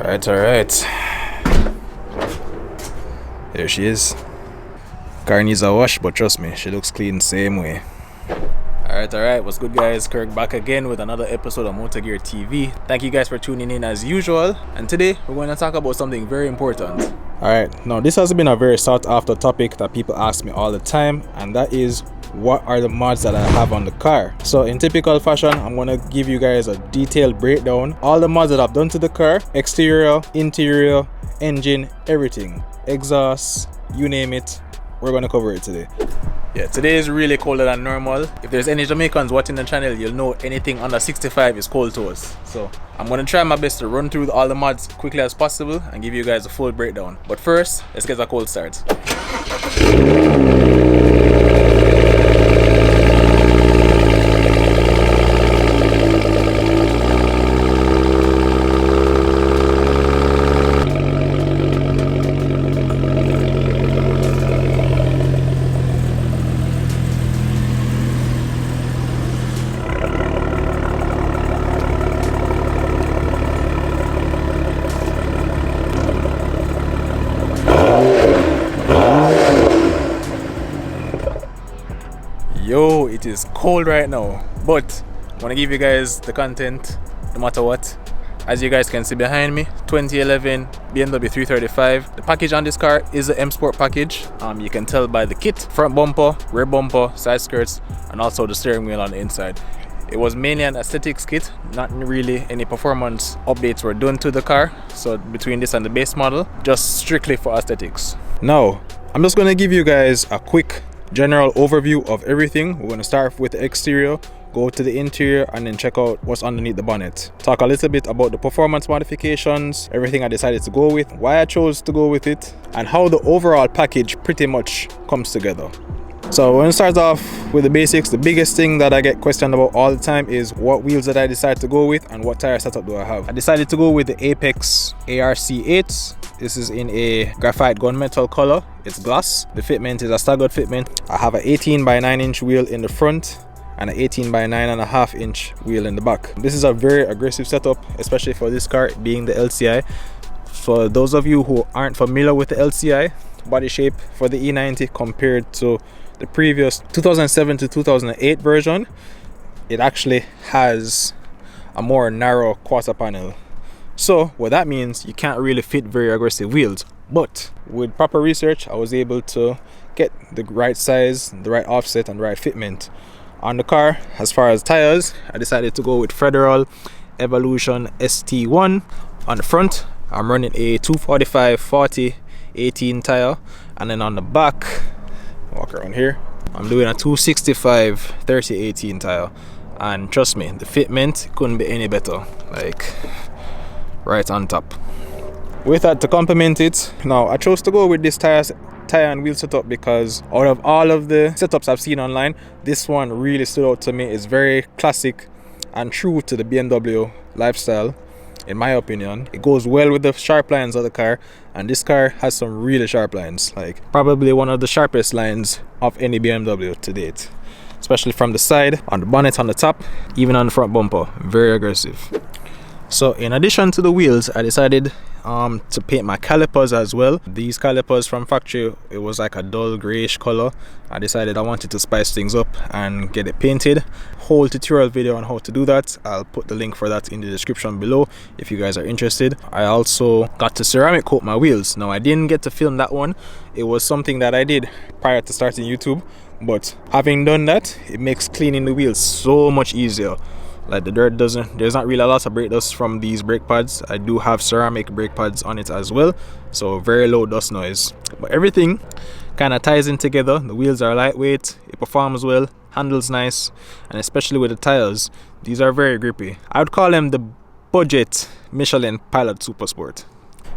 Alright. There she is. Car needs a wash, but trust me, she looks clean same way. Alright, what's good guys? Kirk back again with another episode of MotoGear TV. Thank you guys for tuning in as usual. And today, we're going to talk about something very important. Alright, now this has been a very sought after topic that people ask me all the time, and that is, what are the mods that I have on the car? So in typical fashion, I'm going to give you guys a detailed breakdown. All the mods that I've done to the car, exterior, interior, engine, everything. Exhaust, you name it, we're going to cover it today. Yeah, today is really colder than normal. If there's any Jamaicans watching the channel, you'll know anything under 65 is cold to us. So I'm going to try my best to run through all the mods quickly as possible and give you guys a full breakdown. But first, let's get a cold start. Yo, it is cold right now, but I want to give you guys the content no matter what. As you guys can see behind me, 2011 BMW 335. The package on this car is the M Sport package. You can tell by the kit: front bumper, rear bumper, side skirts, and also the steering wheel on the inside. It was mainly an aesthetics kit, not really any performance updates were done to the car. So between this and the base model, just strictly for aesthetics. Now, I'm just going to give you guys a quick general overview of everything. We're going to start with the exterior, go to the interior, and then check out what's underneath the bonnet. Talk a little bit about the performance modifications, everything I decided to go with, why I chose to go with it, and how the overall package pretty much comes together. So we're going to start off with the basics. The biggest thing that I get questioned about all the time is what wheels did I decide to go with and what tire setup do I have. I decided to go with the Apex ARC8s. This is in a graphite gunmetal color. It's glass. The fitment is a staggered fitment. I have an 18 by 9 inch wheel in the front and an 18 by 9.5 inch wheel in the back. This is a very aggressive setup, especially for this car being the LCI. For those of you who aren't familiar with the LCI body shape for the E90 compared to the previous 2007 to 2008 version, it actually has a more narrow quarter panel. So what that means, you can't really fit very aggressive wheels. But with proper research, I was able to get the right size, the right offset, and the right fitment on the car. As far as tires, I decided to go with Federal Evolution ST1. On the front, I'm running a 245/40/18 tire, and then on the back, walk around here, I'm doing a 265/30/18 tire. And trust me, the fitment couldn't be any better. Like, right on top. With that to complement it, now I chose to go with this tire and wheel setup because out of all of the setups I've seen online, this one really stood out to me. It's very classic and true to the BMW lifestyle, in my opinion. It goes well with the sharp lines of the car, and this car has some really sharp lines, like probably one of the sharpest lines of any BMW to date, especially from the side, on the bonnet, on the top, even on the front bumper. Very aggressive. So in addition to the wheels, I decided to paint my calipers as well. These calipers from factory, it was like a dull grayish color. I decided I wanted to spice things up and get it painted. Whole tutorial video on how to do that. I'll put the link for that in the description below if you guys are interested. I also got to ceramic coat my wheels. Now I didn't get to film that one. It was something that I did prior to starting YouTube, but having done that, it makes cleaning the wheels so much easier. Like the dirt there's not really a lot of brake dust from these brake pads. I do have ceramic brake pads on it as well, so very low dust noise. But everything kind of ties in together. The wheels are lightweight, it performs well, handles nice, and especially with the tires, these are very grippy. I would call them the budget Michelin Pilot Super Sport.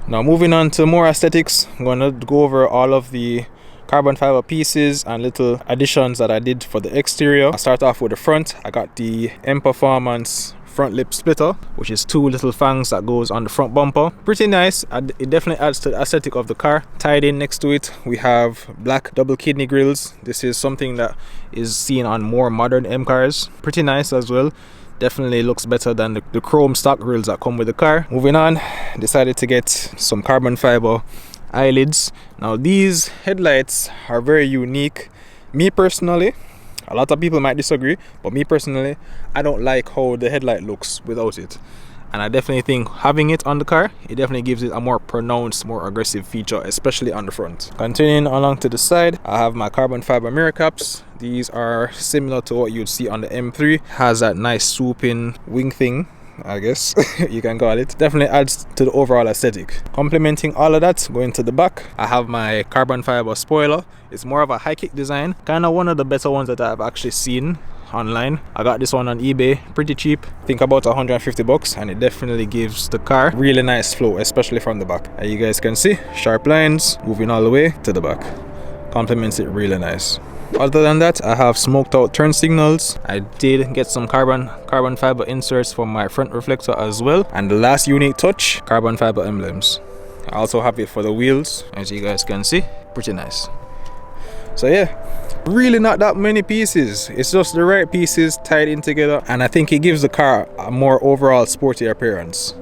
Now moving on to more aesthetics, I'm gonna go over all of the carbon fiber pieces and little additions that I did for the exterior. I'll start off with the front. I got the M Performance front lip splitter, which is two little fangs that goes on the front bumper. Pretty nice. It definitely adds to the aesthetic of the car. Tied in next to it, we have black double kidney grills. This is something that is seen on more modern M cars. Pretty nice as well. Definitely looks better than the chrome stock grills that come with the car. Moving on, decided to get some carbon fiber eyelids. Now these headlights are very unique. Me personally, a lot of people might disagree, but me personally, I don't like how the headlight looks without it. And I definitely think having it on the car, it definitely gives it a more pronounced, more aggressive feature, especially on the front. Continuing along to the side, I have my carbon fiber mirror caps. These are similar to what you'd see on the M3. Has that nice swooping wing thing, I guess you can call it. Definitely adds to the overall aesthetic. Complementing all of that, going to the back, I have my carbon fiber spoiler. It's more of a high kick design, kind of one of the better ones that I've actually seen online. I got this one on eBay, pretty cheap, I think about 150 bucks, and it definitely gives the car really nice flow, especially from the back. As you guys can see, sharp lines moving all the way to the back, complements it really nice. Other than that, I have smoked out turn signals. I did get some carbon fiber inserts for my front reflector as well, and the last unique touch, carbon fiber emblems. I also have it for the wheels, as you guys can see, pretty nice. So yeah, really not that many pieces. It's just the right pieces tied in together, and I think it gives the car a more overall sporty appearance.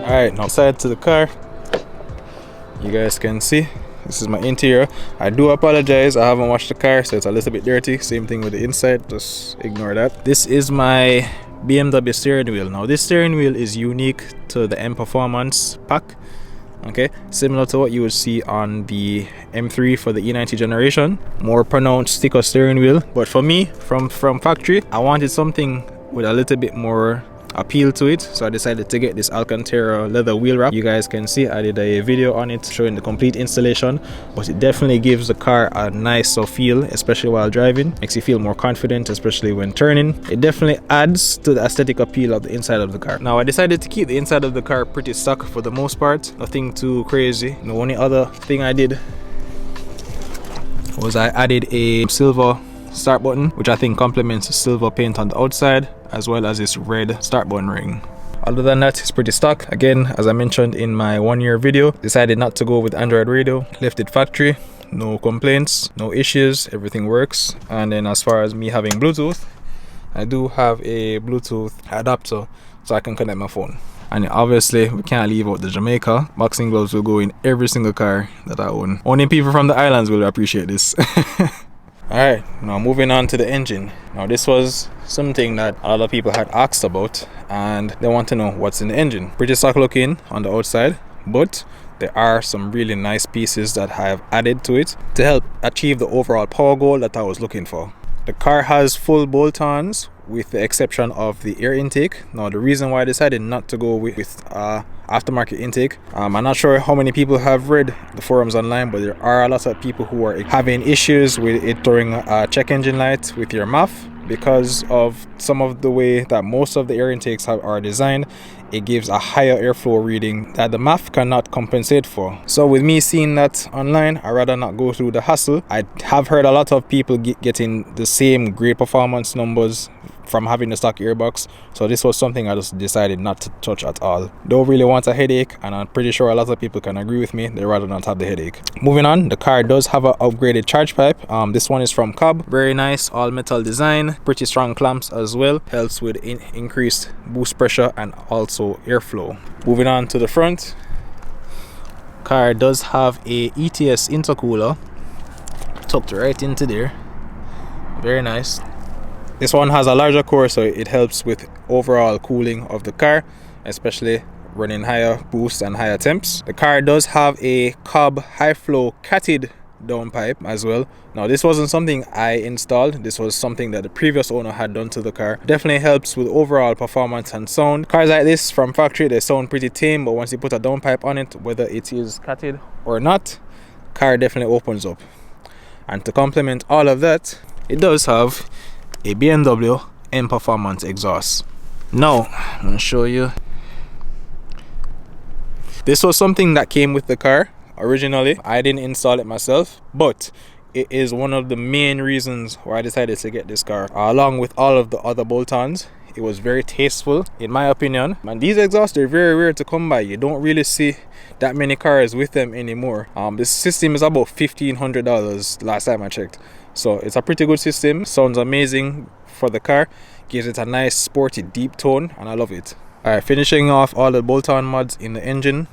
Alright, now side to the car. You guys can see this is my interior. I do apologize, I haven't washed the car, so it's a little bit dirty. Same thing with the inside, just ignore that. This is my BMW steering wheel. Now this steering wheel is unique to the M Performance pack. Okay, similar to what you would see on the M3 for the E90 generation. More pronounced sticker steering wheel, but for me, from factory, I wanted something with a little bit more appeal to it, so I decided to get this Alcantara leather wheel wrap. You guys can see I did a video on it showing the complete installation, but it definitely gives the car a nicer feel, especially while driving. Makes you feel more confident, especially when turning. It definitely adds to the aesthetic appeal of the inside of the car. Now I decided to keep the inside of the car pretty stock for the most part, nothing too crazy. The only other thing I did was I added a silver start button, which I think complements the silver paint on the outside, as well as this red start button ring. Other than that, it's pretty stock. Again, as I mentioned in my 1 year video, decided not to go with Android radio, left it factory. No complaints, no issues, everything works. And then as far as me having Bluetooth, I do have a Bluetooth adapter so I can connect my phone. And obviously we can't leave out the Jamaica. Boxing gloves will go in every single car that I own. Only people from the islands will appreciate this. Alright, now moving on to the engine. Now this was something that a lot of people had asked about, and they want to know what's in the engine. Pretty stock looking on the outside, but there are some really nice pieces that I have added to it to help achieve the overall power goal that I was looking for. The car has full bolt-ons with the exception of the air intake. Now the reason why I decided not to go with aftermarket intake, I'm not sure how many people have read the forums online, but there are a lot of people who are having issues with it during a check engine light with your MAF because of some of the way that most of the air intakes are designed. It gives a higher airflow reading that the MAF cannot compensate for. So with me seeing that online, I'd rather not go through the hassle. I have heard a lot of people getting the same great performance numbers from having the stock airbox, so this was something I just decided not to touch at all. Don't really want a headache, and I'm pretty sure a lot of people can agree with me. They'd rather not have the headache. Moving on, the car does have an upgraded charge pipe. This one is from Cobb. Very nice, all metal design, pretty strong clamps as well. Helps with increased boost pressure and also airflow. Moving on to the front, car does have a ETS intercooler tucked right into there. Very nice. This one has a larger core, so it helps with overall cooling of the car, especially running higher boosts and higher temps. The car does have a Cobb high flow catted downpipe as well. Now this wasn't something I installed, this was something that the previous owner had done to the car. Definitely helps with overall performance and sound. Cars like this from factory, they sound pretty tame, but once you put a downpipe on it, whether it is catted or not, car definitely opens up. And to complement all of that, it does have a BMW M Performance exhaust. Now I'm going to show you. This was something that came with the car originally. I didn't install it myself, but it is one of the main reasons why I decided to get this car, along with all of the other bolt-ons. It was very tasteful in my opinion, and these exhausts are very rare to come by. You don't really see that many cars with them anymore. This system is about $1,500 last time I checked, so it's a pretty good system. Sounds amazing for the car, gives it a nice sporty deep tone, and I love it. Alright, finishing off all the bolt-on mods in the engine.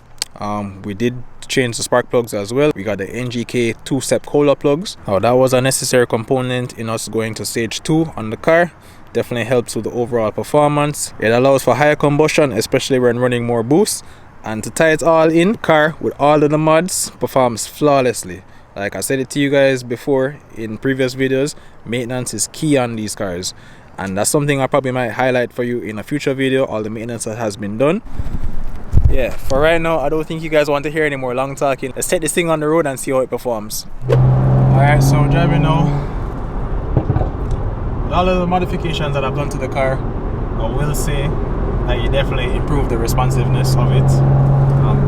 We did change the spark plugs as well. We got the NGK 2-step cola plugs. Now that was a necessary component in us going to stage 2 on the car. Definitely helps with the overall performance. It allows for higher combustion, especially when running more boost. And to tie it all in, car with all of the mods performs flawlessly. Like I said it to you guys before in previous videos, maintenance is key on these cars. And that's something I probably might highlight for you in a future video, all the maintenance that has been done. Yeah, for right now, I don't think you guys want to hear any more long talking. Let's take this thing on the road and see how it performs. Alright, so driving now. With all of the modifications that I've done to the car, I will say that you definitely improve the responsiveness of it.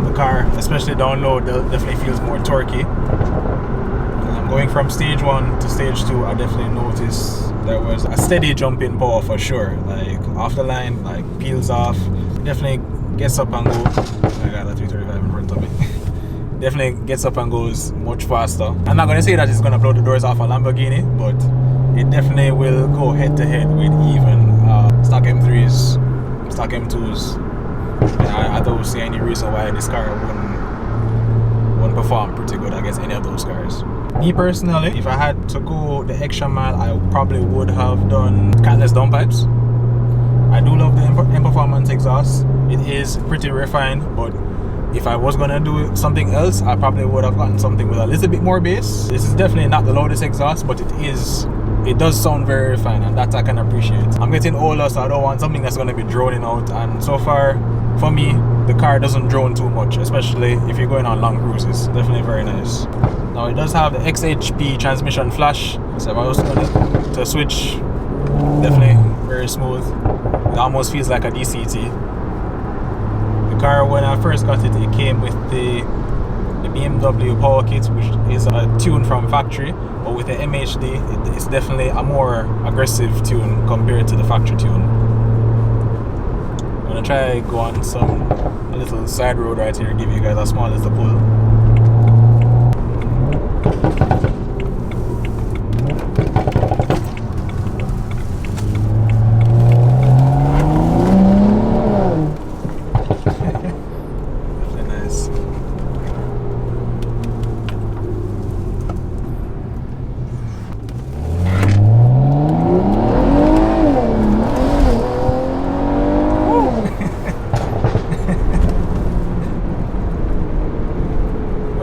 The car, especially down low, definitely feels more torquey. Going from stage 1 to stage 2, I definitely noticed there was a steady jump in power for sure. Like off the line, like peels off, definitely gets up and goes. I got a 335 in front of me. Definitely gets up and goes much faster. I'm not gonna say that it's gonna blow the doors off a Lamborghini, but it definitely will go head to head with even stock M3s, stock M2s. And I don't see any reason why this car wouldn't perform pretty good against any of those cars. Me personally, if I had to go the extra mile, I probably would have done catless downpipes. I do love the M Performance exhaust. It is pretty refined, but if I was gonna do something else, I probably would have gotten something with a little bit more bass. This is definitely not the loudest exhaust, but it does sound very refined, and that I can appreciate. I'm getting older, so I don't want something that's gonna be droning out, and so far, for me, the car doesn't drone too much, especially if you're going on long cruises. Definitely very nice. Now it does have the XHP transmission flash, so if I was to switch, definitely very smooth. It almost feels like a DCT. The car, when I first got it, it came with the BMW power kit, which is a tune from factory, but with the MHD, it's definitely a more aggressive tune compared to the factory tune. I'm gonna try go on a little side road right here, give you guys a small little pull.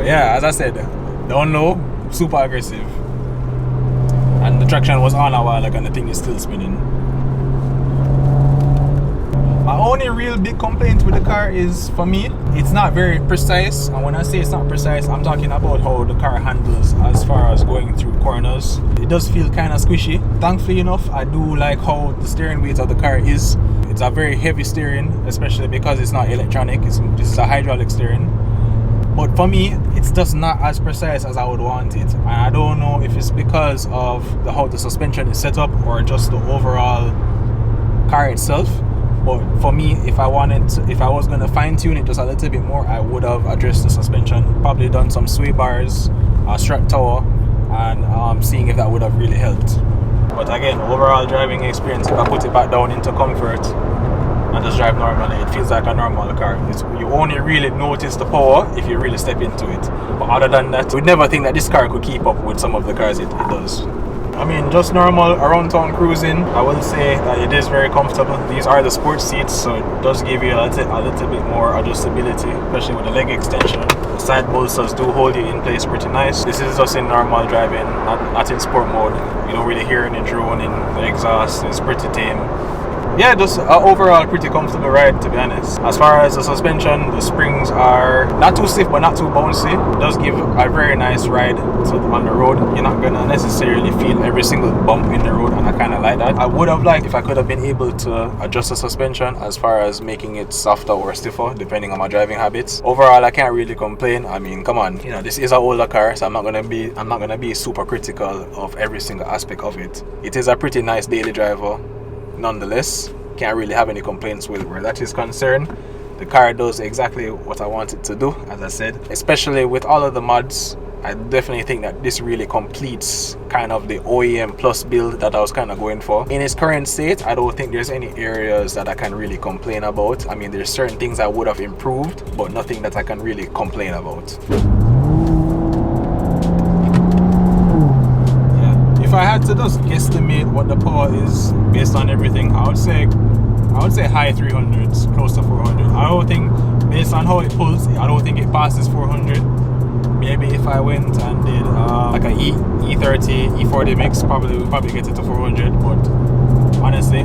Yeah, as I said, down low, super aggressive. And the traction was on a while ago and the thing is still spinning. My only real big complaint with the car is, for me, it's not very precise. And when I say it's not precise, I'm talking about how the car handles as far as going through corners. It does feel kind of squishy. Thankfully enough, I do like how the steering weight of the car is. It's a very heavy steering, especially because it's not electronic. This is a hydraulic steering. But for me, it's just not as precise as I would want it. And I don't know if it's because of how the suspension is set up or just the overall car itself. But for me, if I was going to fine tune it just a little bit more, I would have addressed the suspension, probably done some sway bars, a strut tower, and seeing if that would have really helped. But again, overall driving experience, if I put it back down into comfort and just drive normally, it feels like a normal car. You only really notice the power if you really step into it. But other than that, we'd never think that this car could keep up with some of the cars it does. I mean, just normal around town cruising. I will say that it is very comfortable. These are the sports seats, so it does give you a little bit more adjustability, especially with the leg extension. The side bolsters do hold you in place pretty nice. This is just in normal driving, not in sport mode. You don't really hear any droning. The exhaust is pretty tame. Yeah, just overall pretty comfortable ride, to be honest. As far as the suspension, the springs are not too stiff but not too bouncy. It does give a very nice ride on the road. You're not gonna necessarily feel every single bump in the road, and I kind of like that. I would have liked if I could have been able to adjust the suspension as far as making it softer or stiffer depending on my driving habits. Overall, I can't really complain. I mean, come on, you know, this is an older car, so I'm not gonna be super critical of every single aspect of it. It is a pretty nice daily driver. Nonetheless, can't really have any complaints with where that is concerned. The car does exactly what I want it to do, as I said, especially with all of the mods. I definitely think that this really completes kind of the OEM plus build that I was kind of going for. In its current state, I don't think there's any areas that I can really complain about. I mean, there's certain things I would have improved, but nothing that I can really complain about. If I had to just guesstimate what the power is based on everything, I would say high 300s, close to 400. I don't think, based on how it pulls, I don't think it passes 400. Maybe if I went and did like a E30, E40 mix, probably get it to 400. But honestly,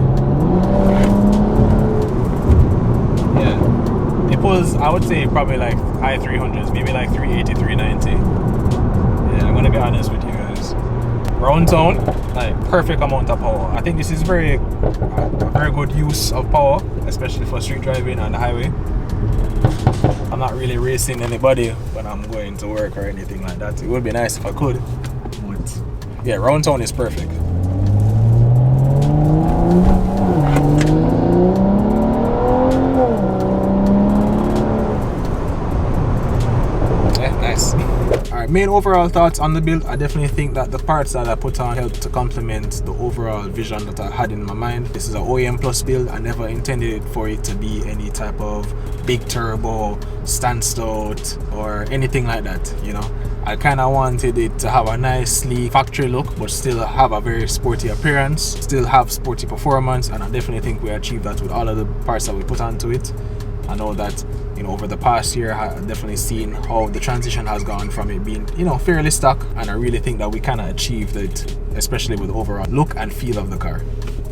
yeah, it pulls. I would say probably like high 300s, maybe like 380, 390. Yeah, I'm gonna be honest with you guys. Round town, like perfect amount of power. I think this is a very good use of power, especially for street driving on the highway. I'm not really racing anybody when I'm going to work or anything like that. It would be nice if I could, but yeah, round town is perfect. Yeah, nice. Alright, main overall thoughts on the build. I definitely think that the parts that I put on helped to complement the overall vision that I had in my mind. This is an OEM plus build. I never intended it for it to be any type of big turbo, standstill, or anything like that, you know. I kind of wanted it to have a nice sleek factory look, but still have a very sporty appearance, still have sporty performance, and I definitely think we achieved that with all of the parts that we put onto it. I know that, you know, over the past year, I've definitely seen how the transition has gone from it being, you know, fairly stock, and I really think that we kind of achieved it, especially with the overall look and feel of the car.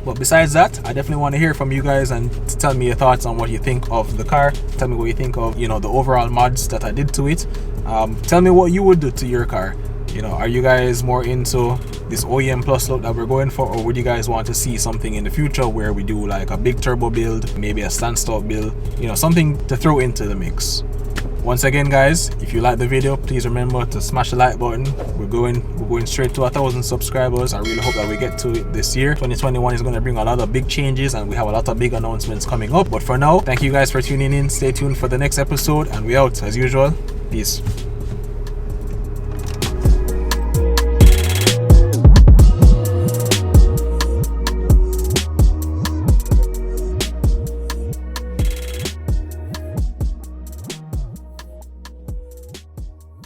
But besides that, I definitely want to hear from you guys and to tell me your thoughts on what you think of the car. Tell me what you think of, you know, the overall mods that I did to it. Tell me what you would do to your car. You know, are you guys more into this OEM plus look that we're going for, or would you guys want to see something in the future where we do like a big turbo build, maybe a standstill build, you know, something to throw into the mix? Once again, guys, if you like the video, please remember to smash the like button. We're going straight to 1,000 subscribers. I really hope that we get to it this year. 2021 is going to bring a lot of big changes, and we have a lot of big announcements coming up. But for now, thank you guys for tuning in. Stay tuned for the next episode, and we out as usual. Peace.